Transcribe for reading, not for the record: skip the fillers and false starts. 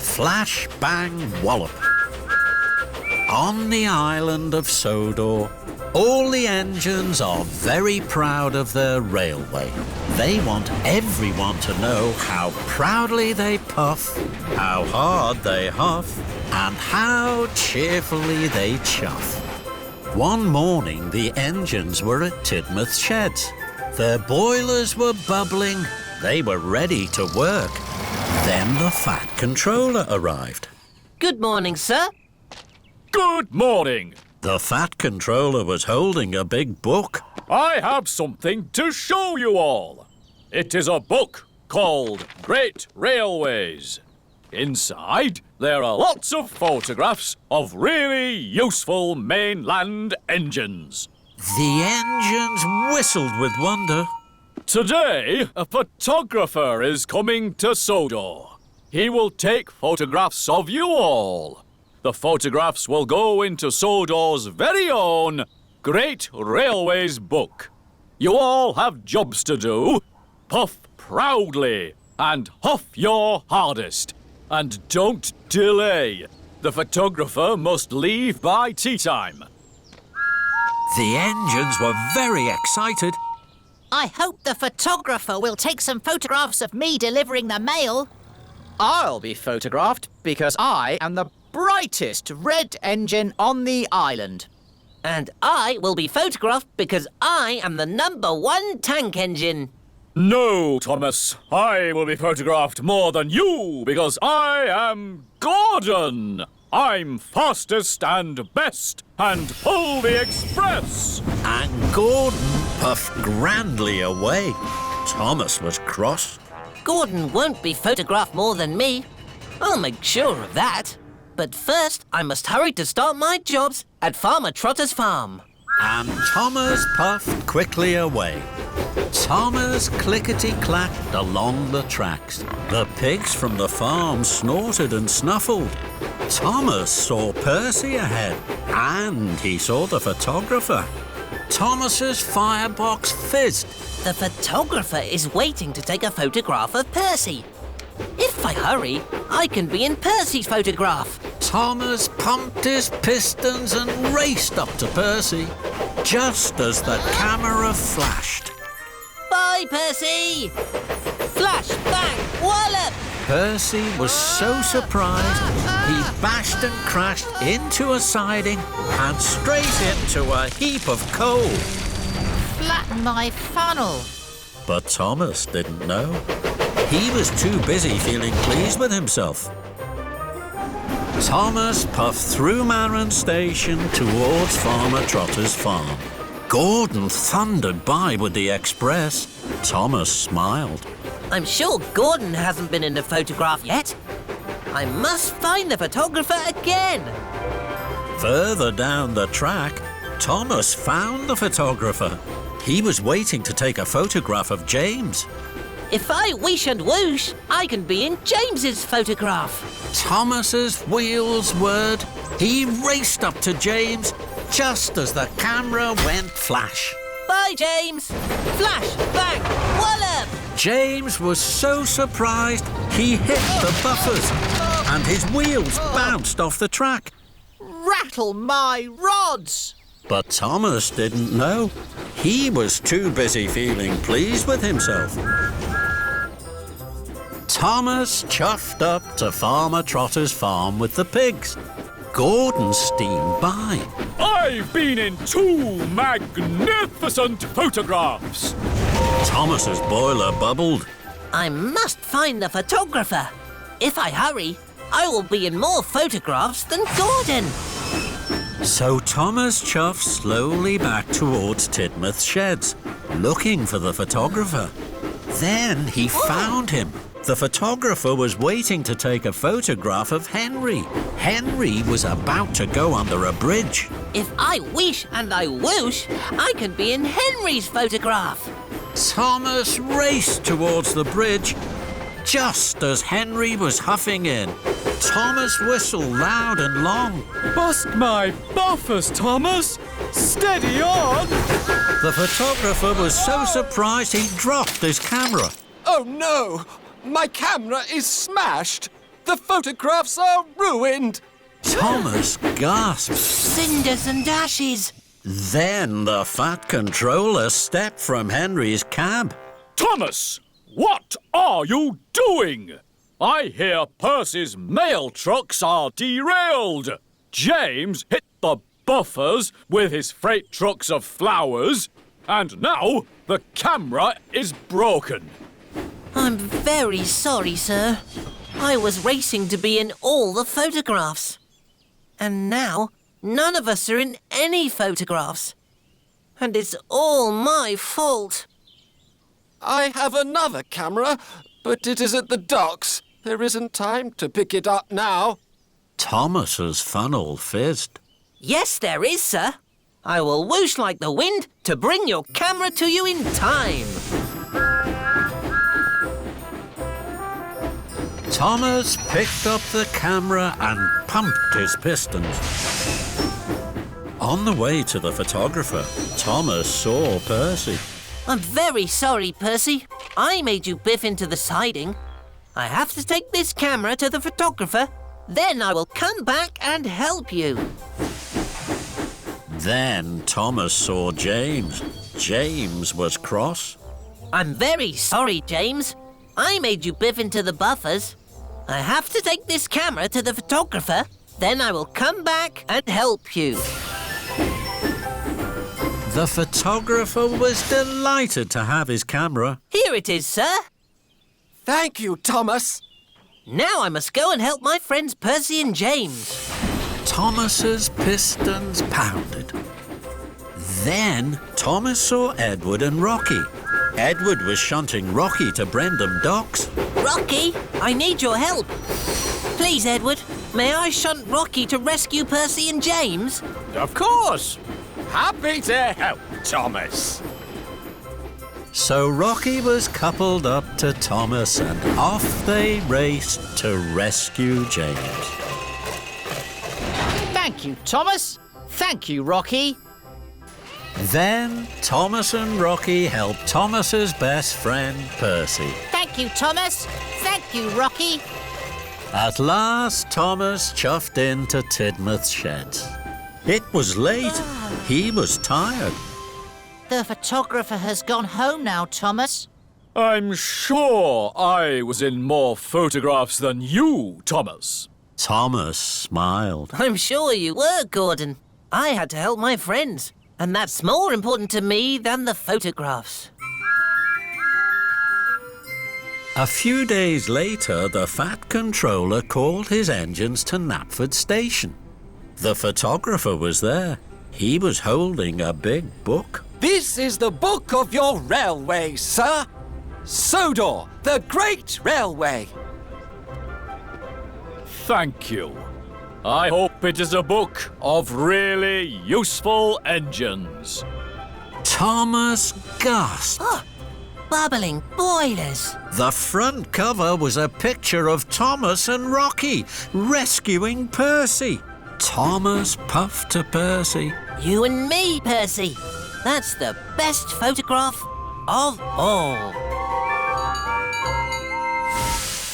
Flash, bang, wallop. On the island of Sodor, all the engines are very proud of their railway. They want everyone to know how proudly they puff, how hard they huff, and how cheerfully they chuff. One morning, the engines were at Tidmouth's sheds. Their boilers were bubbling. They were ready to work. Then the fat controller arrived. Good morning, sir. Good morning. The fat controller was holding a big book. I have something to show you all. It is a book called Great Railways. Inside, there are lots of photographs of really useful mainland engines. The engines whistled with wonder. Today, a photographer is coming to Sodor. He will take photographs of you all. The photographs will go into Sodor's very own Great Railways book. You all have jobs to do. Puff proudly and huff your hardest. And don't delay. The photographer must leave by tea time. The engines were very excited. I hope the photographer will take some photographs of me delivering the mail. I'll be photographed because I am the brightest red engine on the island. And I will be photographed because I am the #1 tank engine. No, Thomas. I will be photographed more than you because I am Gordon. I'm fastest and best and pull the express. And Gordon puffed grandly away. Thomas was cross. Gordon won't be photographed more than me. I'll make sure of that. But first, I must hurry to start my jobs at Farmer Trotter's farm. And Thomas puffed quickly away. Thomas clickety-clacked along the tracks. The pigs from the farm snorted and snuffled. Thomas saw Percy ahead, and he saw the photographer. Thomas's firebox fizzed. The photographer is waiting to take a photograph of Percy. If I hurry, I can be in Percy's photograph. Thomas pumped his pistons and raced up to Percy, just as the camera flashed. Bye, Percy! Flash, bang, wallop! Percy was so surprised, he bashed and crashed into a siding and straight into a heap of coal. Flatten my funnel. But Thomas didn't know. He was too busy feeling pleased with himself. Thomas puffed through Marron Station towards Farmer Trotter's farm. Gordon thundered by with the express. Thomas smiled. I'm sure Gordon hasn't been in the photograph yet. I must find the photographer again. Further down the track, Thomas found the photographer. He was waiting to take a photograph of James. If I wish and whoosh, I can be in James's photograph. Thomas's wheels whirred. He raced up to James just as the camera went flash. Bye, James. Flash, bang, wallop! James was so surprised he hit the buffers and his wheels bounced off the track. Rattle my rods! But Thomas didn't know. He was too busy feeling pleased with himself. Thomas chuffed up to Farmer Trotter's farm with the pigs. Gordon steamed by. I've been in 2 magnificent photographs. Thomas's boiler bubbled. I must find the photographer. If I hurry, I will be in more photographs than Gordon. So Thomas chuffed slowly back towards Tidmouth's sheds, looking for the photographer. Then he found him. The photographer was waiting to take a photograph of Henry. Henry was about to go under a bridge. If I wish and I whoosh, I can be in Henry's photograph. Thomas raced towards the bridge just as Henry was huffing in. Thomas whistled loud and long. Bust my buffers, Thomas! Steady on! The photographer was so surprised he dropped his camera. Oh no! My camera is smashed! The The photographs are ruined! Thomas gasped. Cinders and ashes. Then the Fat Controller stepped from Henry's cab. Thomas, what are you doing? I hear Percy's mail trucks are derailed. James hit the buffers with his freight trucks of flowers, and now the camera is broken. I'm very sorry, sir. I was racing to be in all the photographs. And now, none of us are in any photographs. And it's all my fault. I have another camera, but it is at the docks. There isn't time to pick it up now. Thomas's funnel fizzed. Yes, there is, sir. I will whoosh like the wind to bring your camera to you in time. Thomas picked up the camera and pumped his pistons. On the way to the photographer, Thomas saw Percy. I'm very sorry, Percy. I made you biff into the siding. I have to take this camera to the photographer. Then I will come back and help you. Then Thomas saw James. James was cross. I'm very sorry, James. I made you biff into the buffers. I have to take this camera to the photographer. Then I will come back and help you. The photographer was delighted to have his camera. Here it is, sir. Thank you, Thomas. Now I must go and help my friends Percy and James. Thomas's pistons pounded. Then Thomas saw Edward and Rocky. Edward was shunting Rocky to Brendam Docks. Rocky, I need your help. Please, Edward, may I shunt Rocky to rescue Percy and James? Of course. Happy to help, Thomas. So Rocky was coupled up to Thomas and off they raced to rescue James. Thank you, Thomas. Thank you, Rocky. Then Thomas and Rocky helped Thomas's best friend, Percy. Thank you, Thomas. Thank you, Rocky. At last, Thomas chuffed into Tidmouth's sheds. It was late. He was tired. The photographer has gone home now, Thomas. I'm sure I was in more photographs than you, Thomas. Thomas smiled. I'm sure you were, Gordon. I had to help my friends, and that's more important to me than the photographs. A few days later, the Fat Controller called his engines to Knapford Station. The photographer was there. He was holding a big book. This is the book of your railway, sir. Sodor, the Great Railway. Thank you. I hope it is a book of really useful engines. Thomas gasped. Bubbling boilers. The front cover was a picture of Thomas and Rocky rescuing Percy. Thomas puffed to Percy. You and me, Percy. That's the best photograph of all.